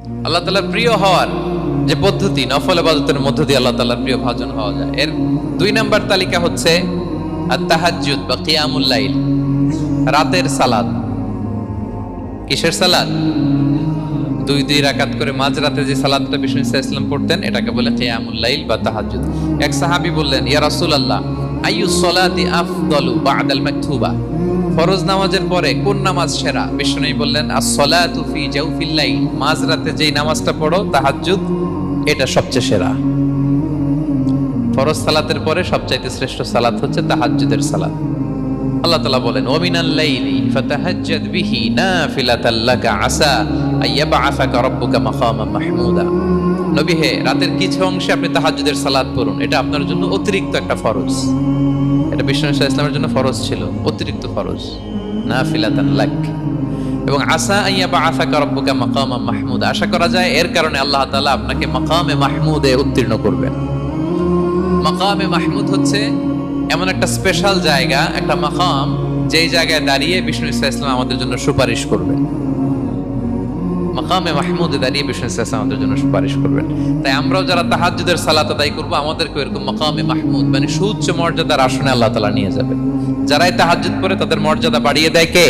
আল্লাহ তাআলার প্রিয় হওয়ার যে পদ্ধতি, নফল ইবাদতের মধ্য দিয়ে আল্লাহ তাআলার প্রিয় ভাজন হওয়া যায়। এর 2 নাম্বার তালিকা হচ্ছে আত-তাহাজ্জুদ বা কিয়ামুল লাইল, রাতের সালাত। কিসের সালাত? 2 রাকাত করে মাঝরাতে যে সালাতটা বিষ্ণু সাল্লাল্লাহু আলাইহি ওয়াসাল্লাম পড়তেন এটাকে বলে কিয়ামুল লাইল বা তাহাজ্জুদ। এক সাহাবী বললেন, ইয়া রাসূলুল্লাহ, আইয়ুস সালাতি আফদালু বা'দাল মাকতুবা, ফরজ নামাজের পরে কোন নামাজ সেরা? বিষ্ণু বললেন, আস-সালাতু ফি জাওফিল লাইল, মাঝরাতে যেই নামাজটা পড়ো তাহাজ্জুদ, এটা সবচেয়ে সেরা। ফরজ সালাতের পরে সবচাইতে শ্রেষ্ঠ সালাত হচ্ছে তাহাজ্জুদের সালাত। আল্লাহ তাআলা বলেন, ওয়া মিনাল লাইলি ফাতাহাজ্জাদ বিহি নাফিলাতাল লাকা আসা আইয়াবআসাকা রাব্বুকা মাকামান মাহমুদা। নবী হে, রাতের কিছু অংশে আপনি তাহাজ্জুদের সালাত পড়ুন, এটা আপনার জন্য অতিরিক্ত একটা ফরজ। এটা বিষ্ণু সাল্লাল্লাহু আলাইহি ওয়াসাল্লামের জন্য ফরজ ছিল, অতিরিক্ত ফরজ, নাফিলাতান লাক। এবং আসা আইয়াবআসাকা রাব্বুকা মাকামান মাহমুদা, আশা করা যায় এর কারণে আল্লাহ তাআলা আপনাকে মাকামে মাহমুদে উত্তীর্ণ করবেন। মাকামে মাহমুদ হচ্ছে এমন একটা স্পেশাল জায়গা, একটা মাকাম, যেই জায়গায় দাঁড়িয়ে বিষ্ণু ইসলাম আমাদের জন্য সুপারিশ করবেন। মাকামে মাহমুদে দাঁড়িয়ে বিষ্ণু ইসলাম আমাদের জন্য সুপারিশ করবেন। তাই আমরাও যারা তাহাজ্জুদের সালাত আদায় করবো, আমাদেরকে এরকম মাকামে মাহমুদ মানে সুউচ্চ মর্যাদার আসনে আল্লাহ তাআলা নিয়ে যাবে। যারাই তাহাজ্জুদ পড়ে তাদের মর্যাদা বাড়িয়ে দেয় কে?